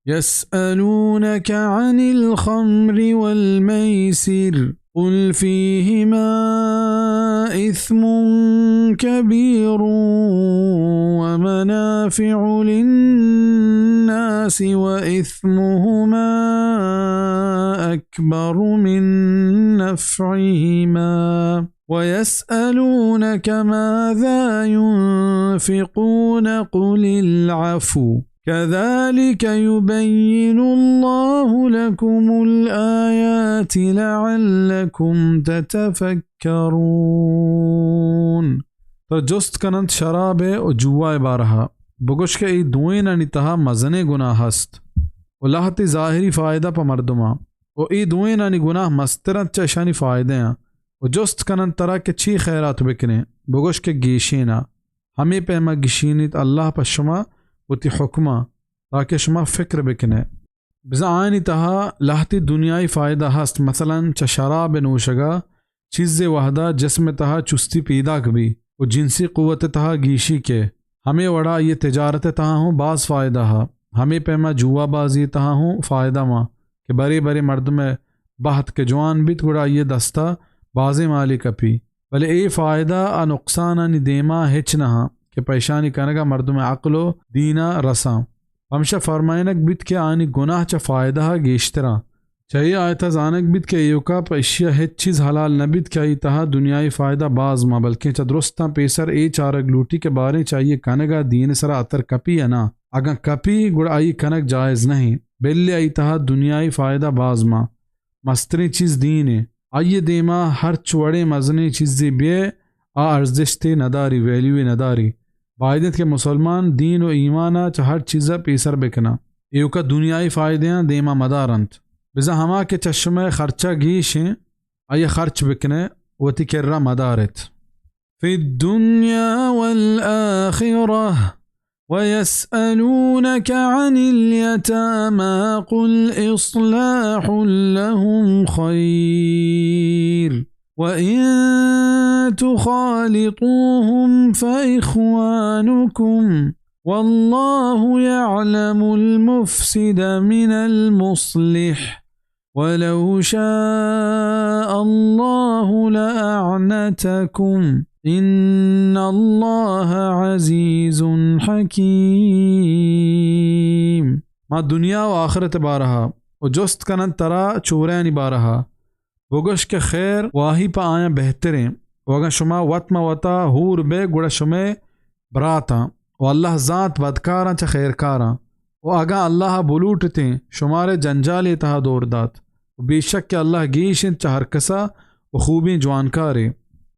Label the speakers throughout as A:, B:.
A: يسألونك عن الخمر والميسر قل فيهما إثم كبير ومنافع للناس وإثمهما أكبر من نفعهما ويسألونك ماذا ينفقون قل العفو كذلك يبين الله لكم الآيات لعلكم تتفكرون. तो जुस्त कनंत शराब और जुआ बारहा बगुश के ई दुएं न नितहा मजने गुनाह हस्त उलाहती ज़ाहिरी फ़ायदा पर मर्दुमा और ई दुएं न गुनाह मस्तरत चशानी फ़ायदे हैं और जुस्त कनंत तरह के छी खैरात बिकने बगुश के गीशीना हमें पैमा गिशीनित अल्लाह पर शुमा उती हुक्मा ताकि शुमा फ़िक्र बिकने बिज़ा आयनी तहा लाहती दुनियाई फ़ायदा हस्त मसलन च शराब नूशगा चीज़े वहदा जिसमें तहा चुस्ती पैदा कभी और जिनसी क़ुव्वत तहा गीशी के हमें वड़ा ये तिजारत तहा हूँ बाज़ फ़ायदा हा हमें पैमा जुआ बाजी तहा हूँ फ़ायदा माँ कि बड़े बड़े मर्द में बहत के जवान बित गुड़ा ये दस्ता बाज़े माली कपी भले ए फ़ायदा आ नुकसान आनी देमा हिच नहा कि पेशानी कनगा मर्द में अक्लो दीना रसा हमशा फरमाइनक बित के आनी गुनाह च फ़ायदा गेश्तरा चाहिए आयता जानक बित के योका पैशिया है चीज़ हलाल नबित क्या ही तहा दुनियाई फ़ायदा बाज माँ बल्कि चदरुस्ता पेसर ए चारक लूटी के बारे चाहिए कनगा दीन सरा अतर कपी है ना अगर कपी गुड़ाई कनक जायज़ नहीं बिल्ले आई तहा दुनियाई फ़ायदा बाज माँ मस्तरी चीज़ दीन है आइए देमा हर चुवड़े मजने चीज़ें बे आ अर्जिश्ते नदारी वैल्यू नदारी बायदत के मुसलमान दीन व ईमाना च हर चीज़ा पेसर बिकना योका दुनियाई फ़ायदे देमा मदारंत बिज़ा हमा के चश्मे खर्चा गीश हैं आये खर्च बिकने वती कर्रा मदारत फ़ी दुनिया वल आखिरह वयस्अलूनक अनिल यतामा क़ुल इस्लाहु लहुम खैर वइन तुखालितूहुम फ़इख्वानुकुम वल्लाहु यअलमुल मुफ़्सिद मिनल मुस्लिह वलौ शाअ अल्लाहु लअअनतकुम इन्नल्लाह अज़ीज़ुन हकीम। मा दुनिया व आखिरत बारहा और जुस्त कनन तरा चोरैनी बारहा बुगश के खैर वाही पा आया बेहतरें वगा शुमा वतमा वता हूर बे गुड़ा शुमे बराता व अल्लाह ज़ात बदकारा च खैरकारा व अगा अल्लाह बुलूटते शुमारे जंजाल तहा दौरदात बेशक के अल्लाह गीश च हरकसा व खूबी जवानकारे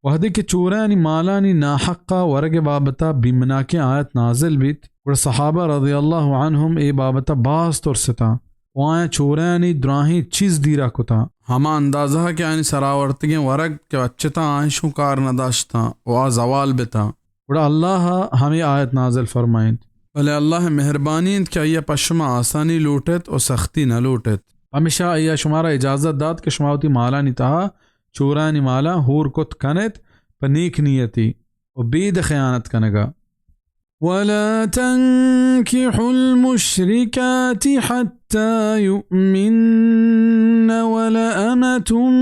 A: वहदे के चोरानी मालानी नाहक्का वर्ग बाबता बिमना के आयत नाजिल बित व सहाबा रज़ियल्लाहु अन्हुम ए बाबता बास तुरसता वाया चोरानी द्राही चीज़ दीरा कुता हमा अंदाज़ा के आनी सरावर्तगे वर्ग के अच्छता आयशु कार नदाश्ता व जवाल बिता बड़ा अल्लाह हमें आयत नाजिल फरमाइंद भले अल्लाह मेहरबानी क्या यह पश्मा आसानी लूटत और सख्ती न लूटत हमेशा यह शुमारा इजाज़त दात के शुमावती माला नितहा चोरानी माला हूर कुत कनत पनीक नियति और बीद खयानत कनगा वला तंकिहुल मुश्रिकाति हत्ता युमिन्न वला अमतुम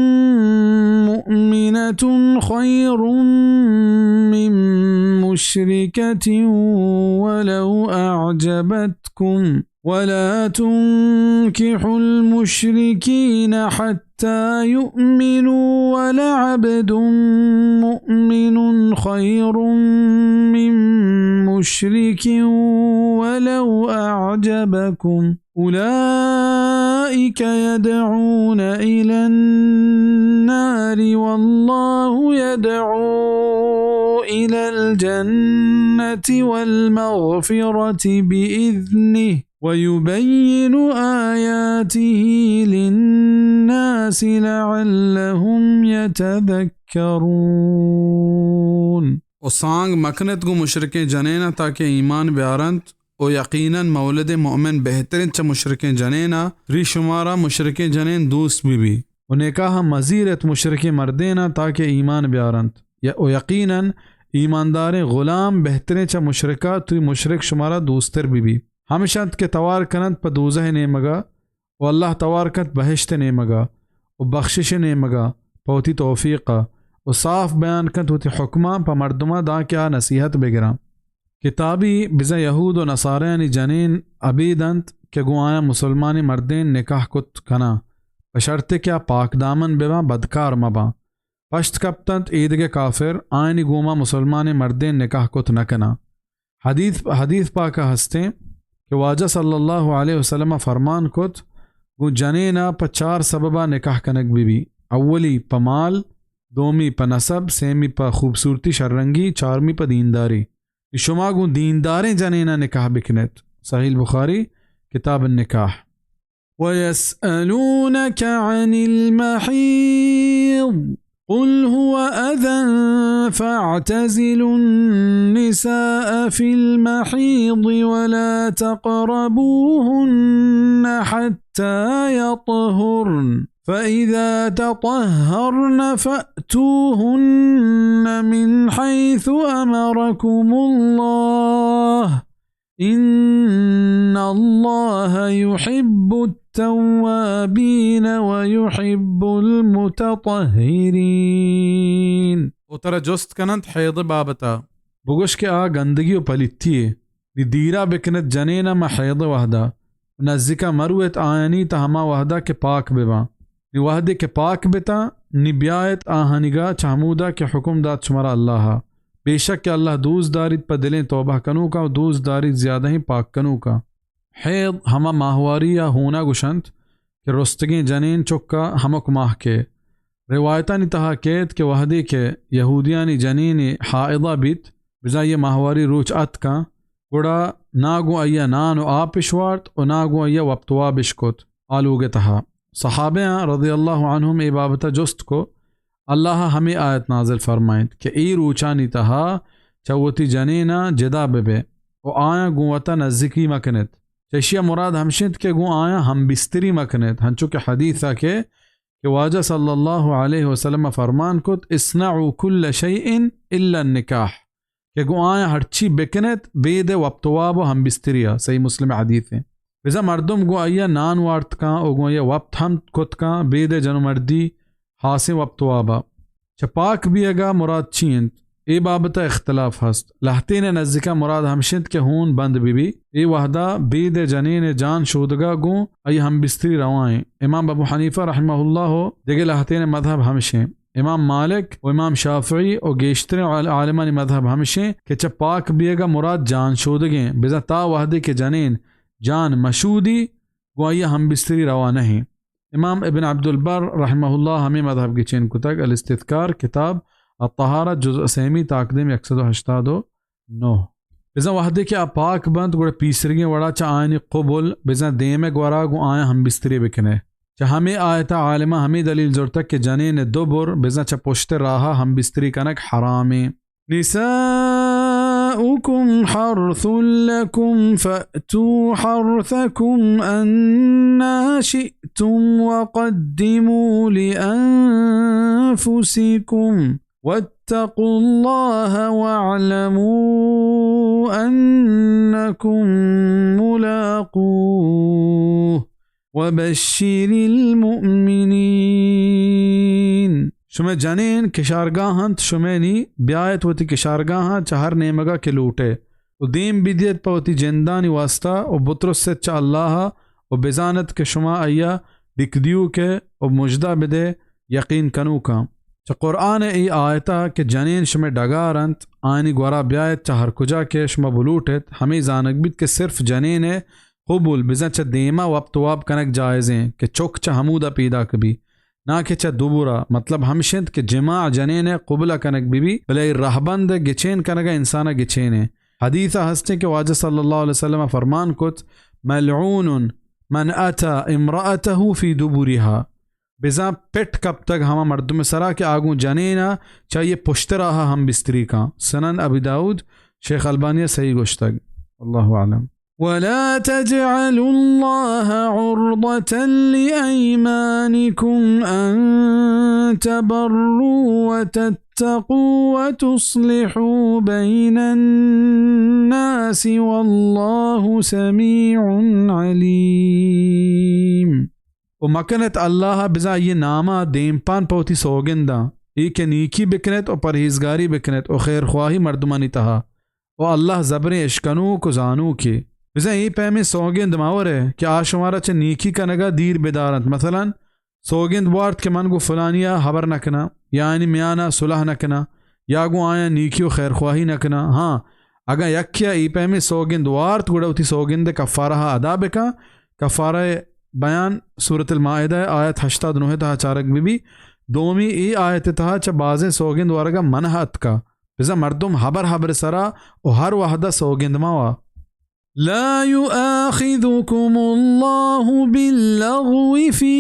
A: मुमिनतुन खैरुम मिन मुश्रिकतिन वलौ अअजबतकुम वला तुंकिहुल मुश्रिकीन हत्ता युमिनु वला अब्दुम मुमिनुन खैरुम मिन मुश्रिकिन वलौ अअजबकुम उलाइक यदऊन इलन नारि वल्लाहु यदऊ इलल जन्नति वल मग़फ़िरति बिइज़निहि वयुबय्यिनु आयातिहि लिन्नासि लअल्लहुम यतज़क्करून। और सांग मकनत गो मुशरिकें जनेना ताकि ईमान ब्यारंत और यकीनन मौलद मोमिन बेहतरीन च मुशरिकें जनेना री शुमारा मुशरिकें जनेन दूस भी उन्हें कहा मजीरत मुशरिकें मर्देना ताकि ईमान ब्यारंत या ओ यकीनन ईमानदार ग़ुलाम बेहतरीन च मुशरिका तुई मुशरिक शुमारा दूस्तर भी हमशंत के तवार कनत प दोज़ह ने मगा व अल्लाह तवार कत बहिश्त ने मगा व बख्शिश ने मगा पौती तौफीक़ा व साफ बयान कत होती हुक्मा प मर्दमा दा क्या नसीहत बेगरा किताबी बिज़ा यहूद व नसारानी जनीन अबीदंत के गुआया मुसलमानी मर्दें निकाह कुत कना बशर्ते क्या पाक दामन बेवा बदकार मबा पश्त कप्तंत ईद के काफिर आयनी गुमा मुसलमानी मर्दें निकाह कुत न कना हदीस पाका हस्ते कि वाजा सल्लल्लाहु अलैहि वसल्लम फरमान कुत गु जनेना प 4 सबबा निकाह कनक बीबी अव्वली प माल दोमी प नसब सेमी प खूबसूरती शर्रंगी चारमी प दीनदारी शुमा गु दीनदारें जनेना निकाह बिकनत सहीह बुखारी किताब निकाह वयस्अलूनक अनिल महीद قل هو أذى فاعتزلوا النساء في المحيض ولا تقربوهن حتى يطهرن فإذا تطهرن فأتوهن من حيث أمركم الله إن الله يحب التوابين ويحب المتطهرين وترى جست كانت حيض بابتا بوغش के आ गंदगी पलिथी दी दीरा बिकनत जनेना मा حيض वहदा नज़िका मरुत आयनी तहमा वहदा के पाक बेवा नी वहदे के पाक बेता निब्यायत आहनिगा चाहमूदा के हुक्म दात शुमारा अल्लाह बेशक के अल्लाह दूज दारित पर दिलें तौबा कनू का दूज दारित ज़्यादा ही पाक कनू का हैद हमा माहवारी या होना गुशंत के रुस्तगी जनीन चुक्का हमक माह के रिवायतानी तहा केत के वहदी के यहूदियानी जनीनी हाइदा बीत बिजा ये माहवारी रूच अत का गुड़ा नागु अय्या नान आपिशवार्त और नागु अय्या वक्तवा बिश्कुत आलूगे तहा सहाबे रज़ियल्लाहु अन्हुम ए बाबता जुस्त को अल्लाह हमें आयत नाजिल फरमाइंद कि ई रूचानी तहा चवती जनीना जदा बेबे ओ आया गुवता नज़िकी मकनत चशिया मुराद हमशित के गु आया हम बिस्तरी मकनत हंचु के हदीसा के वाजा सल्लल्लाहु अलैहि वसल्लम फरमान कुत इस्नउ कुल्ल शैइन इल्ला निकाह के गु आया हरची बेकनत बेद वक्तवाब हम बिस्तरिया सही मुस्लिम हदीस है बिजा मर्दम गु आया नान वार्त का ओ गु आया वक्त हम कुत का बेद जन मर्दी हासे वक्तवाबा चपाक भी अगा मुराद चींत ए बाबता इख्तलाफ हस्त लहतीन नज़िका मुराद हमशित के हून बंद बीबी ए वहदा बेद जनीन जान शोदगा गु अय हम बिस्तरी रवाएं इमाम अबू हनीफा रहमहुल्लाह हो देगे लहतीन मذहब हमशे इमाम मालिक और इमाम शाफी और गेश्तर आलिमानी मذहब हमशे के चपाक भी अगा मुराद जान शोदगे बिजा ता वहदे के जनीन जान मशूदी गु अय हम बिस्तरी रवा नहीं इमाम इब्न अब्दुल बर रहमहुल्लाह हमें मذहब की चेन कुतक अल-इस्तिज़कार किताब अत्तहारा जुज़ सेमी ताकदे में 189 बिजा वहदे के अपाक बंद गुड़ पीसरिगे वड़ा चा आयनी क़ुबुल बिजा देमे ग्वरा गु आया हम बिस्तरी बिकने चा हमें आयता आलिमा हमें दलील जोर तक के जनीन दुबुर बिजा चा पुश्ते राहा हम बिस्तरी कनक हरामे निसाउकुम हर्थुल लकुम फअतू हर्थकुम अन्ना शिअतुम वक़द्दिमू लिअन्फुसिकुम वत्तक़ुल्लाह वअलमू अन्नकुम मुलाक़ूह वबश्शिरिल मुअमिनीन शुमे जनीन किशारगाहंत शुमेनी ब्यायत होती किशारगाहां चाहर नेमगा के लूटे उदीम बिदियत पवती जिंदानी वास्ता और बुतरस से चा अल्लाह और बेजानत के शुमा अय्या दिकदियू के और मुजदा बिदे यकीन कनू का च कुरान ई आयता के जनीन शुमे डगारंत आनी ग्वरा ब्यायत चाहर कुजा के शुमा बुलूटेत हमें जानक बिद के सिर्फ जनीन है क़ुबुल बिजा च देमा वक्तवाब कनक जायज़ें के चुक च हमूदा पीदा कभी ना के चा दुबुरा मतलब हमशिंद के जिमा जनीन क़ुबला कनक बीबी भले रहबंद गिचेन कनगा इंसाना गिचेन हदीसा हस्ते के वाजा सल्लल्लाहु अलैहि वसल्लम फरमान कुत मलऊन मन अता इम्राअतहु फी दुबुरिहा बिजा पेट कब तक हम मर्द में सरा के आगू जनीना चाहिए पुश्त रहा हम बिस्तरी का सनन अबी दाऊद शेख अल्बानी सही गुश्तग अल्लाहु आलम वला तजअलुल्लाह उर्दतन लिअयमानिकुम अन तबर्रू व تتقوا وتصلحوا بين الناس والله سميع عليم. ومكنت الله بزا ये नामा देमपान पौती सोगिंदा ई के नीकी बिकनेत और परहेजगारी बिकनेत और खैर ख्वाही मर्दमानी तहा और अल्लाह ज़बरे इश्कनू को जानू के बिजा ई पैमे सोगिंद मावर है कि आशुमारा चे नीकी का नगा दीर बेदारत मसलन सोगिंद वार्त के मन को फलानिया हबर नकना यानी मियाना सुलह नकना या गो आया नीकी और खैर ख्वाही नकना हाँ अगर यक्या ई पैमे सोगिंद वार्त गुड़ौती सोगिंद कफ़ारा अदा बेका कफ़ारा बयान सूरत अल-माइदा आयत 89 तहा चारक बीबी दोमी ई आयत तहा च बाज़े सोगिंद वारगा मनहत का बिजा मर्दुम हबर सरा और हर वाहदा सोगिंद मावा ला युआखिदुकुमुल्लाहु बिल्लग़्वि फ़ी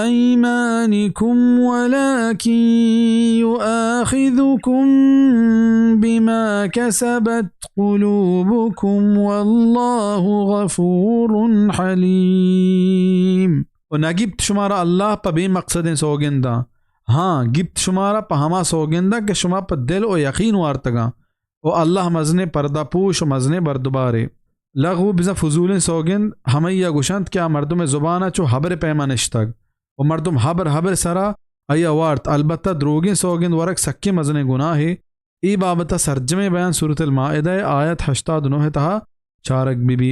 A: अयमानिकुम वलाकिन युआखिदुकुम बिमा कसबत क़ुलूबुकुम वल्लाहु गफ़ूरुन हलीम। और न गिप्त शुमारा अल्लाह पर बेमकसदें सोगिंदा हाँ गिप्त शुमारा पर हमा सोगिंदा के शुमा पर दिल और यकीन वार्तगा और अल्लाह मजने पर्दापूश मजने बरदुबारे लघु बिजा फजूल सोगिंद हमैया गुशंत क्या मर्दुम ज़ुबाना चो हबर पैमानिश्तग और मर्दुम हबर सरा अया वार्त अलबत्ता द्रोगिन सोगिंद वरक सक्के मजने गुनाहे ई बाबता सरजमे बयान सूरत अल-माइदा आयत 89 तहा चारक बीबी।